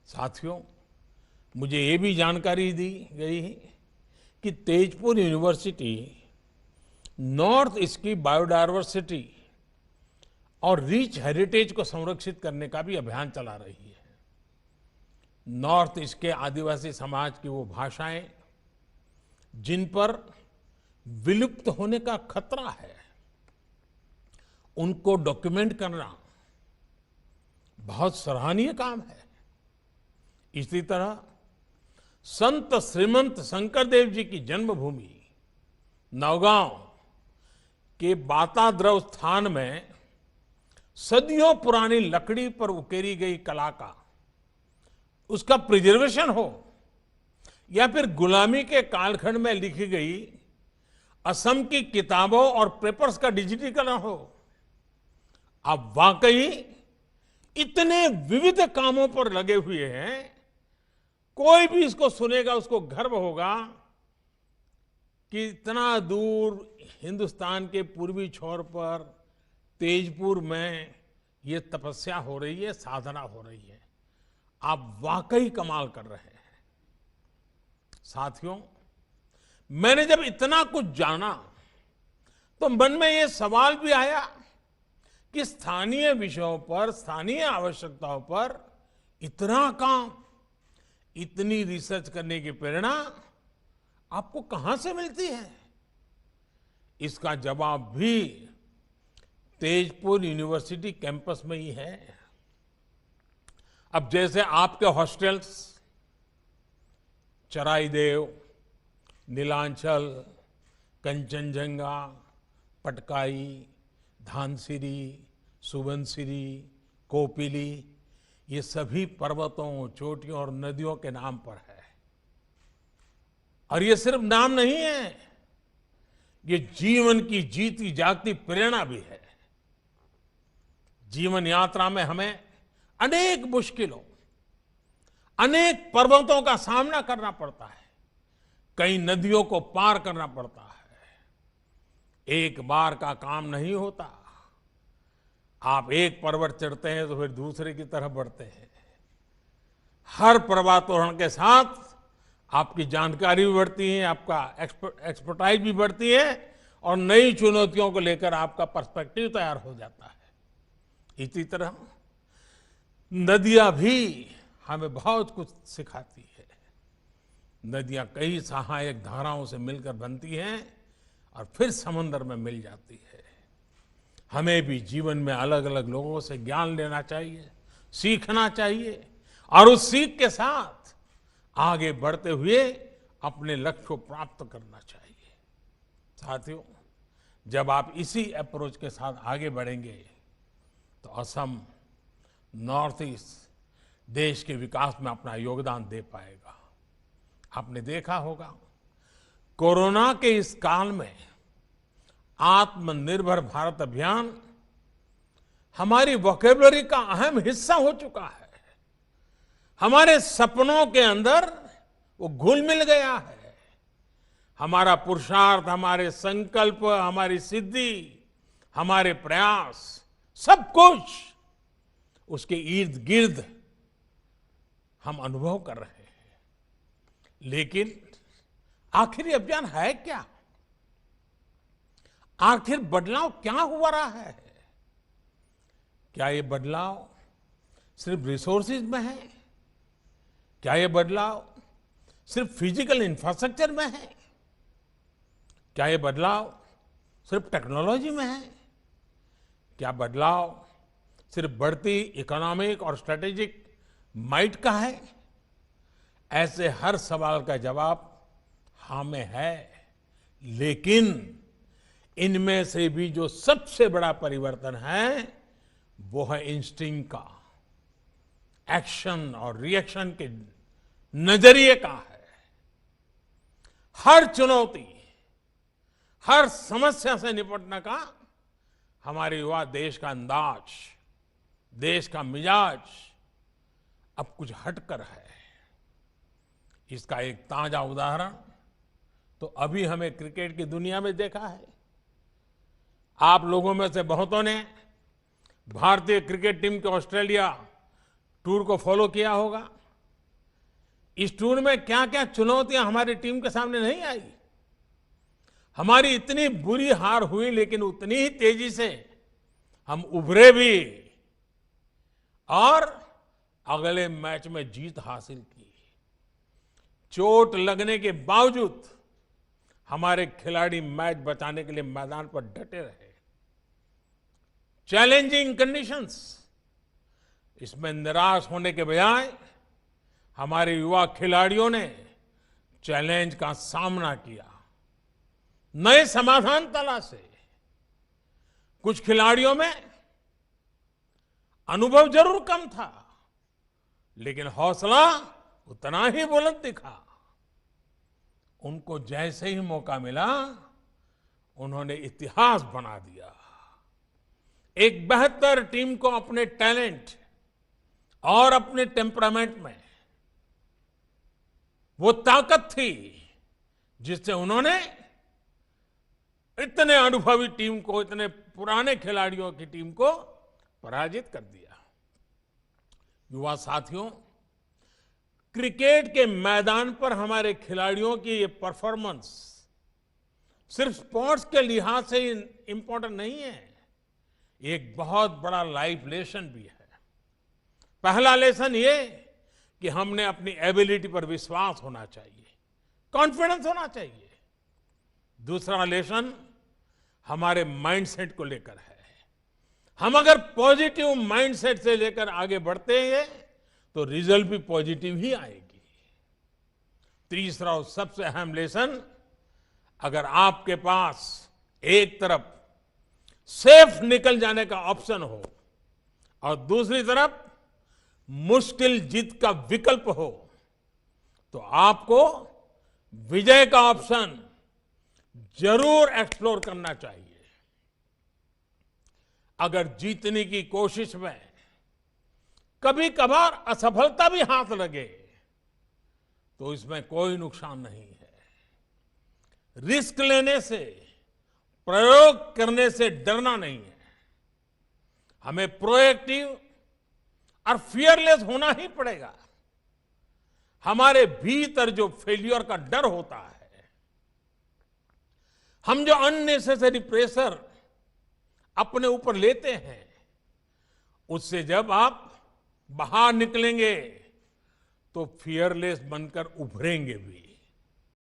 साथियों, मुझे ये भी जानकारी दी गई कि तेजपुर यूनिवर्सिटी नॉर्थ ईस्ट की बायोडायवर्सिटी और रिच हेरिटेज को संरक्षित करने का भी अभियान चला रही है। नॉर्थ ईस्ट के आदिवासी समाज की वो भाषाएं जिन पर विलुप्त होने का खतरा है, उनको डॉक्यूमेंट करना बहुत सराहनीय काम है। इसी तरह संत श्रीमंत शंकरदेव जी की जन्मभूमि नौगांव के बाताद्रव स्थान में सदियों पुरानी लकड़ी पर उकेरी गई कला का उसका प्रिजर्वेशन हो या फिर गुलामी के कालखंड में लिखी गई असम की किताबों और पेपर्स का डिजिटीकरण हो, आप वाकई इतने विविध कामों पर लगे हुए हैं। कोई भी इसको सुनेगा उसको गर्व होगा कि इतना दूर हिंदुस्तान के पूर्वी छोर पर तेजपुर में ये तपस्या हो रही है, साधना हो रही है। आप वाकई कमाल कर रहे हैं। साथियों, मैंने जब इतना कुछ जाना तो मन में ये सवाल भी आया कि स्थानीय विषयों पर, स्थानीय आवश्यकताओं पर इतना काम, इतनी रिसर्च करने की प्रेरणा आपको कहां से मिलती है? इसका जवाब भी तेजपुर यूनिवर्सिटी कैंपस में ही है। अब जैसे आपके हॉस्टल्स चराईदेव, नीलांचल, कंचनजंगा, पटकाई, धानसिरी, सुबनसिरी, कोपिली, ये सभी पर्वतों, चोटियों और नदियों के नाम पर है। और ये सिर्फ नाम नहीं है, ये जीवन की जीती जागती प्रेरणा भी है। जीवन यात्रा में हमें अनेक मुश्किलों, अनेक पर्वतों का सामना करना पड़ता है, कई नदियों को पार करना पड़ता है। एक बार का काम नहीं होता। आप एक पर्वत चढ़ते हैं तो फिर दूसरे की तरफ बढ़ते हैं। हर पर्वतारोहण के साथ आपकी जानकारी भी बढ़ती है, आपका एक्सपर्टाइज भी बढ़ती है और नई चुनौतियों को लेकर आपका पर्सपेक्टिव तैयार हो जाता है। इसी तरह नदियां भी हमें बहुत कुछ सिखाती है। नदियां कई सहायक धाराओं से मिलकर बनती हैं और फिर समंदर में मिल जाती है। हमें भी जीवन में अलग अलग लोगों से ज्ञान लेना चाहिए, सीखना चाहिए और उस सीख के साथ आगे बढ़ते हुए अपने लक्ष्य को प्राप्त करना चाहिए। साथियों, जब आप इसी अप्रोच के साथ आगे बढ़ेंगे तो असम, नॉर्थ ईस्ट देश के विकास में अपना योगदान दे पाएगा। आपने देखा होगा, कोरोना के इस काल में आत्मनिर्भर भारत अभियान हमारी वोकैबुलरी का अहम हिस्सा हो चुका है। हमारे सपनों के अंदर वो घुल मिल गया है। हमारा पुरुषार्थ, हमारे संकल्प, हमारी सिद्धि, हमारे प्रयास, सब कुछ उसके इर्द गिर्द हम अनुभव कर रहे हैं। लेकिन आखिर ये अभियान है क्या? आखिर बदलाव क्या हुआ रहा है? क्या ये बदलाव सिर्फ रिसोर्सेज में है? क्या ये बदलाव सिर्फ फिजिकल इंफ्रास्ट्रक्चर में है? क्या ये बदलाव सिर्फ टेक्नोलॉजी में है? क्या बदलाव सिर्फ बढ़ती इकोनॉमिक और स्ट्रेटेजिक माइट का है? ऐसे हर सवाल का जवाब हाँ में है। लेकिन इनमें से भी जो सबसे बड़ा परिवर्तन है वो है इंस्टिंक्ट का, एक्शन और रिएक्शन के नजरिए का है। हर चुनौती, हर समस्या से निपटने का हमारे युवा देश का अंदाज, देश का मिजाज अब कुछ हटकर है। इसका एक ताजा उदाहरण तो अभी हमें क्रिकेट की दुनिया में देखा है। आप लोगों में से बहुतों ने भारतीय क्रिकेट टीम के ऑस्ट्रेलिया टूर को फॉलो किया होगा। इस टूर में क्या क्या चुनौतियां हमारी टीम के सामने नहीं आई। हमारी इतनी बुरी हार हुई, लेकिन उतनी ही तेजी से हम उभरे भी और अगले मैच में जीत हासिल की। चोट लगने के बावजूद हमारे खिलाड़ी मैच बचाने के लिए मैदान पर डटे रहे। चैलेंजिंग कंडीशंस, इसमें निराश होने के बजाय हमारे युवा खिलाड़ियों ने चैलेंज का सामना किया, नए समाधान तलाशे। कुछ खिलाड़ियों में अनुभव जरूर कम था, लेकिन हौसला उतना ही बुलंद दिखा। उनको जैसे ही मौका मिला, उन्होंने इतिहास बना दिया। एक बेहतर टीम को अपने टैलेंट और अपने टेम्परामेंट में वो ताकत थी जिससे उन्होंने इतने अनुभवी टीम को, इतने पुराने खिलाड़ियों की टीम को पराजित कर दिया। युवा साथियों, क्रिकेट के मैदान पर हमारे खिलाड़ियों की ये परफॉर्मेंस सिर्फ स्पोर्ट्स के लिहाज से इंपॉर्टेंट नहीं है, एक बहुत बड़ा लाइफ लेसन भी है। पहला लेसन ये कि हमने अपनी एबिलिटी पर विश्वास होना चाहिए, कॉन्फिडेंस होना चाहिए। दूसरा लेसन हमारे माइंडसेट को लेकर है। हम अगर पॉजिटिव माइंडसेट से लेकर आगे बढ़ते हैं तो रिजल्ट भी पॉजिटिव ही आएगी। तीसरा और सबसे अहम लेसन, अगर आपके पास एक तरफ सेफ निकल जाने का ऑप्शन हो और दूसरी तरफ मुश्किल जीत का विकल्प हो, तो आपको विजय का ऑप्शन जरूर एक्सप्लोर करना चाहिए। अगर जीतने की कोशिश में कभी कभार असफलता भी हाथ लगे तो इसमें कोई नुकसान नहीं है। रिस्क लेने से, प्रयोग करने से डरना नहीं है। हमें प्रोएक्टिव और फियरलेस होना ही पड़ेगा। हमारे भीतर जो फेल्यूर का डर होता है, हम जो अननेसेसरी प्रेशर अपने ऊपर लेते हैं, उससे जब आप बाहर निकलेंगे तो फियरलेस बनकर उभरेंगे भी।